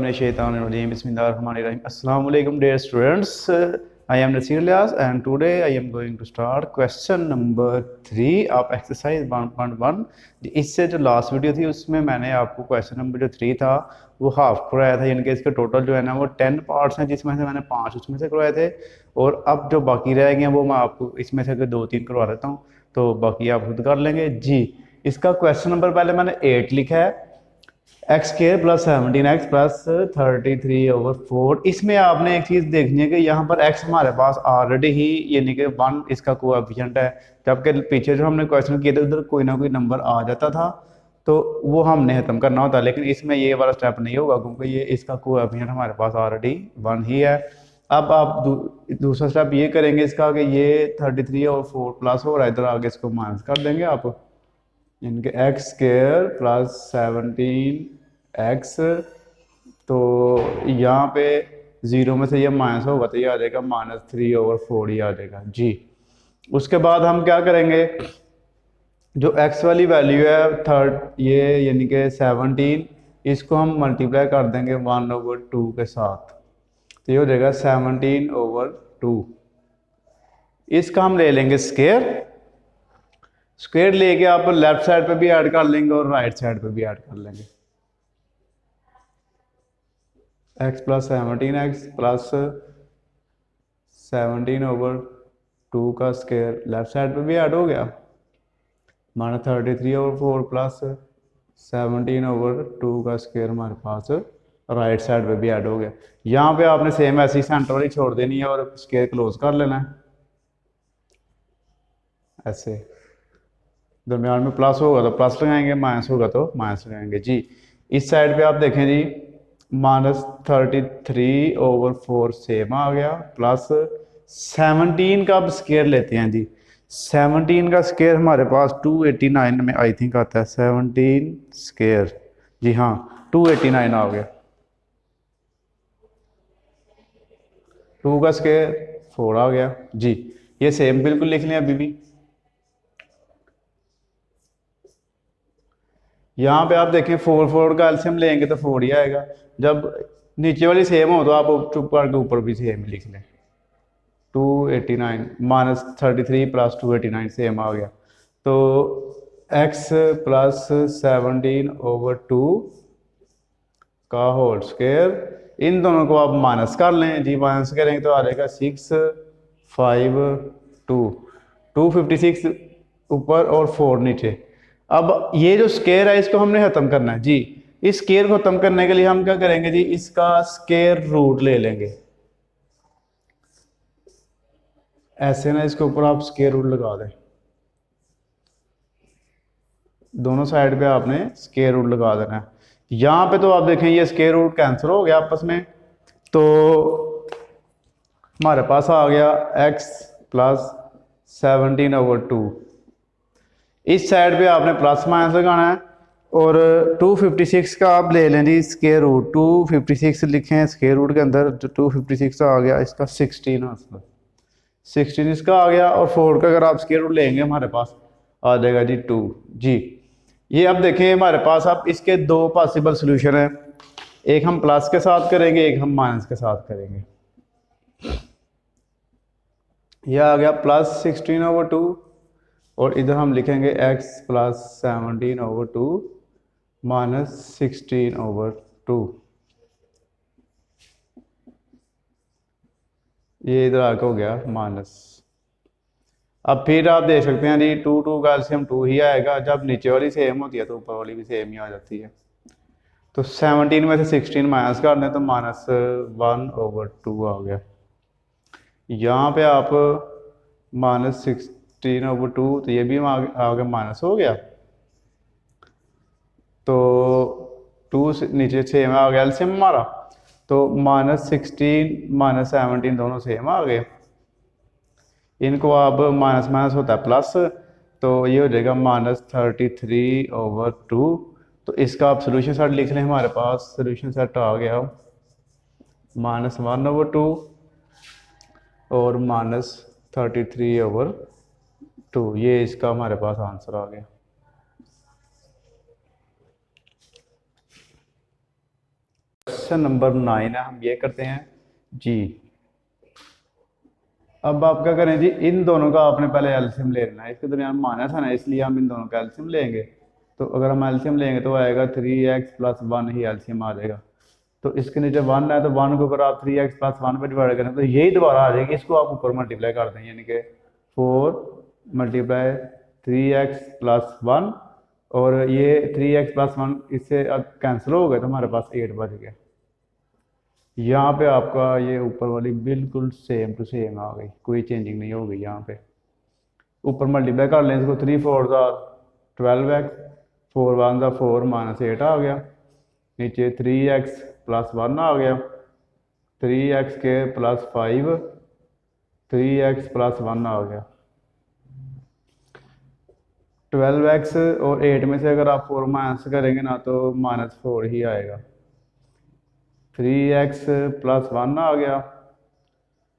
Assalamualaikum dear students. I am Nasir Ilyas and today I am going to start question number 3 of exercise 1.1. इससे जो last video थी उसमें मैंने आपको question number जो 3 था वो हाफ करवाया था, यानी कि इसके टोटल जो है ना वो 10 पार्ट्स हैं, जिसमें से मैंने 5 उसमें से करवाए थे और अब जो बाकी रह गए हैं वो मैं आपको इसमें से 2-3 करवा देता हूँ, तो बाकी आप खुद कर लेंगे जी। इसका क्वेश्चन नंबर पहले मैंने 8 लिखा है, x square plus 17x plus 33/4। इसमें आपने एक चीज़ देखनी है कि यहाँ पर x हमारे पास ऑलरेडी ही यानी कि 1 इसका कोएफिशिएंट है, जबकि पीछे जो हमने क्वेश्चन किए थे उधर कोई ना कोई नंबर आ जाता था तो वो हमने ख़त्म करना होता, लेकिन इसमें ये वाला स्टेप नहीं होगा क्योंकि ये इसका कोएफिशिएंट हमारे पास ऑलरेडी 1 ही है। अब आप दूसरा स्टेप ये करेंगे इसका कि ये 33/4 प्लस हो रहा है, इधर आगे इसको माइनस कर देंगे आप, इनके एक्स स्केयर प्लस 17x, तो यहाँ पे ज़ीरो में से ये माइनस होगा तो ये आ जाएगा -3/4 ही आ जाएगा जी। उसके बाद हम क्या करेंगे, जो x वाली वैल्यू है थर्ड ये यानी कि 17, इसको हम मल्टीप्लाई कर देंगे 1/2 के साथ, तो ये हो जाएगा 17/2। इसका हम ले लेंगे स्केयर, स्क्वायर लेके आप लेफ्ट साइड पे भी ऐड कर लेंगे और राइट साइड पे भी ऐड कर लेंगे। x प्लस 17x प्लस 17/2 का स्क्वायर लेफ्ट साइड पे भी ऐड हो गया, माना 33/4 प्लस 17/2 का स्क्वायर हमारे पास राइट साइड पे भी ऐड हो गया। यहाँ पे आपने सेम ऐसी सेंटर वाली छोड़ देनी है और स्क्वायर क्लोज कर लेना है ऐसे, दरम्यान में प्लस होगा तो प्लस लगाएंगे, माइनस होगा तो माइनस लगाएंगे जी। इस साइड पे आप देखें जी -33/4 सेम आ गया, प्लस 17 का अब स्केयर लेते हैं जी। 17 का स्केयर हमारे पास 289 में आई थिंक आता है, 17 स्केयर जी हाँ 289 आ गया, 2 का स्केयर 4 आ गया जी। ये सेम बिल्कुल लिख लें अभी भी। यहाँ पे आप देखें 4 का एलसीएम लेंगे तो 4 ही आएगा, जब नीचे वाली सेम हो तो आप चुप करके ऊपर भी सेम लिख लें। 289 -33 प्लस 289 सेम आ गया, तो x प्लस 17/2 का होल स्क्वायर, इन दोनों को आप माइनस कर लें जी, माइनस करेंगे तो आ जाएगा 652, 256 ऊपर और 4 नीचे। अब ये जो स्केयर है इसको हमने खत्म करना है जी। इस स्केयर को खत्म करने के लिए हम क्या करेंगे जी, इसका स्केयर रूट ले लेंगे ऐसे ना, इसके ऊपर आप स्केयर रूट लगा दें, दोनों साइड पे आपने स्केयर रूट लगा देना है। यहाँ पे तो आप देखें ये स्केयर रूट कैंसिल हो गया आपस में, तो हमारे पास आ गया x प्लस 17/2। इस साइड पे आपने प्लस माइनस लगाना है और 256 का आप ले लें जी स्केयर रूट, 256 लिखें स्केयर रूट के अंदर, जो 256 आ गया इसका 16 इसका आ गया, और 4 का अगर आप स्केयर रूट लेंगे हमारे पास आ जाएगा जी 2 जी। ये अब देखें हमारे पास अब इसके दो पॉसिबल सोल्यूशन है, एक हम प्लस के साथ करेंगे, एक हम माइनस के साथ करेंगे। यह आ गया प्लस 16/2 और इधर हम लिखेंगे x प्लस 17/2 माइनस 16/2, ये इधर आके हो गया माइनस। अब फिर आप देख सकते हैं जी 2 का एलसीएम 2 ही आएगा, जब नीचे वाली सेम होती है तो ऊपर वाली भी सेम ही आ जाती है। तो 17 में से 16 माइनस कर दें तो -1/2 आ गया। यहाँ पे आप -16/2, तो ये भी आगे माइनस हो गया, तो 2 नीचे सेम आ गया एलसीएम हमारा, तो -16 -17 दोनों सेम आ गए। इनको अब माइनस माइनस होता है प्लस, तो ये हो जाएगा -33/2। तो इसका आप सोल्यूशन सेट लिख लें, हमारे पास सोल्यूशन सेट आ गया -1/2 और -33/2, ये इसका हमारे पास आंसर आ गया। क्वेश्चन नंबर 9 है, हम ये करते हैं जी। अब आप क्या करें जी, इन दोनों का आपने पहले एलसीएम ले लेना है। इसके दरमियान माइनस है ना, इसलिए हम इन दोनों का एलसीएम लेंगे। तो अगर हम एलसीएम लेंगे तो आएगा 3x प्लस 1 ही एलसीएम आ जाएगा। तो इसके नीचे 1 है, तो 1 को अगर आप 3x प्लस 1 पर डिवाइड करें तो यही दोबारा आ जाएगी। इसको आप ऊपर मल्टीप्लाई कर दें, यानी कि 4 मल्टीप्लाई 3x प्लस 1, और ये 3x प्लस 1 इससे अब कैंसिल हो गए तो हमारे पास 8 बच गया। यहाँ पे आपका ये ऊपर वाली बिल्कुल सेम टू सेम आ गई, कोई चेंजिंग नहीं हो गई। यहाँ पे ऊपर मल्टीप्लाई कर लें इसको, 3 4 12x, 4 1 4 माइनस 8 आ गया। नीचे 3x प्लस 1 आ गया, 3x के प्लस 5, 3x प्लस 1 आ गया। 12x और 8 में से अगर आप 4 माइनस करेंगे ना तो -4 ही आएगा। 3x प्लस 1 आ गया,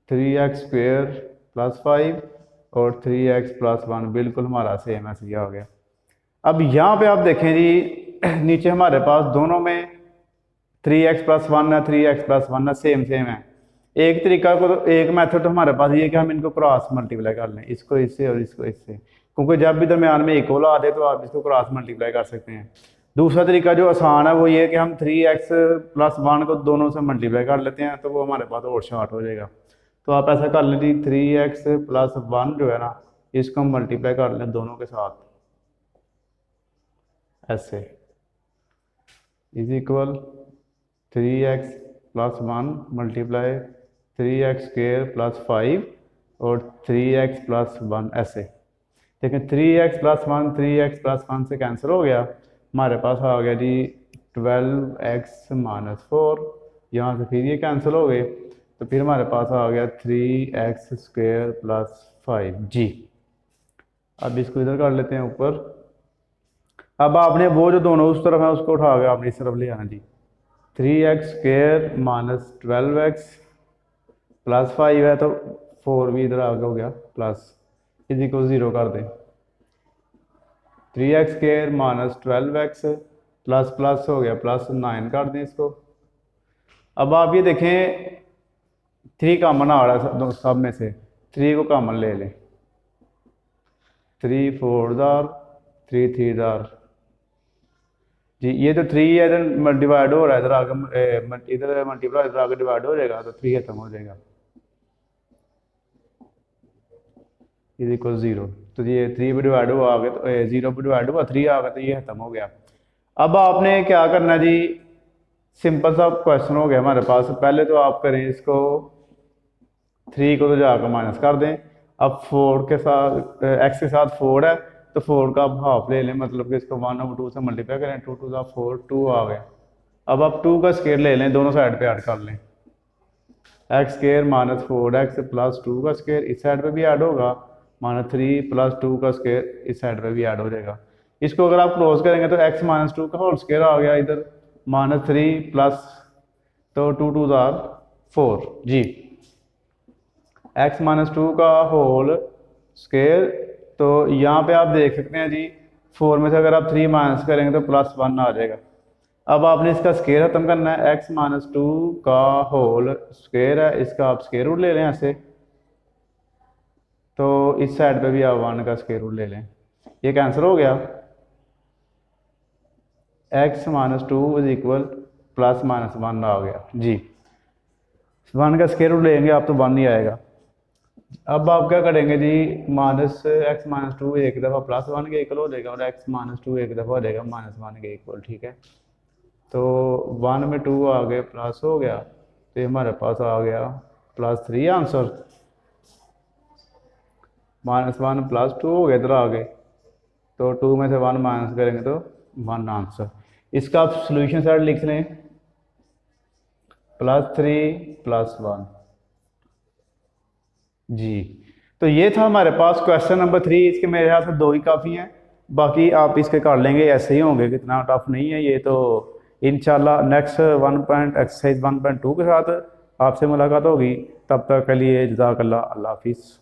3x स्क्वेयर प्लस 5 और 3x प्लस 1 बिल्कुल हमारा सेम ऐसे ही आ गया। अब यहाँ पे आप देखें जी, नीचे हमारे पास दोनों में 3x प्लस 1 है, 3x प्लस 1 है, सेम सेम है। एक तरीका को तो एक मेथड तो हमारे पास ये कि हम इनको क्रॉस मल्टीप्लाई कर लें, इसको इससे और इसको इससे, क्योंकि जब भी दरमियान में इक्वल आ दे तो आप इसको क्रॉस मल्टीप्लाई कर सकते हैं। दूसरा तरीका जो आसान है वो ये कि हम 3x प्लस 1 को दोनों से मल्टीप्लाई कर लेते हैं, तो वो हमारे पास और शॉर्ट हो जाएगा। तो आप ऐसा कर लें जी, 3x प्लस 1 जो है ना, इसको हम मल्टीप्लाई कर लें दोनों के साथ ऐसे, is equal 3x plus 1 multiply 3x square plus 5 और 3x प्लस 1 ऐसे। देखें 3x प्लस 1 3x प्लस 1 से कैंसिल हो गया, हमारे पास आ गया जी 12x माइनस 4। यहाँ से फिर ये कैंसिल हो गए, तो फिर हमारे पास आ गया 3x स्क्वेयर प्लस 5 जी। अब इसको इधर कर लेते हैं ऊपर। अब आपने वो जो दोनों उस तरफ है उसको उठा के आपने इस तरफ ले आना जी। 3x square minus 12x plus 5 है, तो 4 भी इधर आगे हो गया, प्लस इसी को 0 कर दें। 3x square minus 12x plus plus हो गया, प्लस 9 कर दें इसको। अब आप ये देखें 3 कॉमन आ रहा है सब में से, 3 को कॉमन ले लें। 3 4 3 3 जी, ये तो 3 है, इधर डिवाइड हो रहा है, इधर आगे इधर मल्टीप्लाई इधर आगे डिवाइड हो जाएगा, तो 3 खत्म हो जाएगा, इज इक्वल 0। तो ये 3 भी डिवाइड हुआ आगे, तो 0 भी डिवाइड हुआ 3 आ गया, तो ये खत्म हो गया। अब आपने क्या करना जी, सिंपल सा क्वेश्चन हो गया हमारे पास। पहले तो आप करें इसको, 3 को तो जाकर माइनस कर दें। अब 4 के साथ x के साथ 4 है, तो 4 का आप हाफ ले लें, मतलब कि इसको 1/2 से मल्टीप्लाई करें, 2 2 4 2 आ गया। अब आप 2 का स्क्वायर ले लें, दोनों साइड पे ऐड कर लें। x square minus 4x plus 2 का स्क्वायर इस साइड पे भी ऐड होगा, माइनस 3 प्लस 2 का स्क्वायर इस साइड पे भी ऐड हो जाएगा। इसको अगर आप क्लोज करेंगे तो x माइनस 2 का होल स्क्वायर आ गया इधर, माइनस 3 प्लस, तो 2 2 4 जी। x माइनस 2 का होल स्क्वायर, तो यहाँ पे आप देख सकते हैं जी, 4 में से अगर आप 3 माइनस करेंगे तो प्लस 1 आ जाएगा। अब आपने इसका स्क्वायर खत्म करना है, x माइनस 2 का होल स्क्वायर है, इसका आप स्क्वायर रूट ले लें ऐसे, तो इस साइड पे भी आप 1 का स्क्वायर रूट ले लें, ये कैंसिल हो गया। x minus 2 is equal plus minus 1 आ गया जी। 1 का स्क्वायर रूट लेंगे आप तो 1 ही आएगा। अब आप क्या करेंगे जी, माइनस x माइनस 2 एक दफ़ा प्लस 1 के इक्वल हो जाएगा, और x माइनस 2 एक दफ़ा हो जाएगा माइनस 1 के इक्वल, ठीक है। तो 1 में 2 आ गए, प्लस हो गया, तो ये हमारे पास आ गया प्लस 3 आंसर। माइनस 1 प्लस 2 हो गया, इधर आ गए, तो 2 में से 1 माइनस करेंगे तो 1 आंसर। इसका आप सोल्यूशन साइड लिख लें, +3 +1 जी। तो ये था हमारे पास क्वेश्चन नंबर 3। इसके मेरे ख्याल से 2 ही काफ़ी हैं, बाकी आप इसके कर लेंगे, ऐसे ही होंगे, कितना टफ नहीं है ये। तो इंशाल्लाह नेक्स्ट एक्सरसाइज 1.2 के साथ आपसे मुलाकात होगी। तब तक के लिए जज़ाकल्लाह, अल्लाह हाफिज़।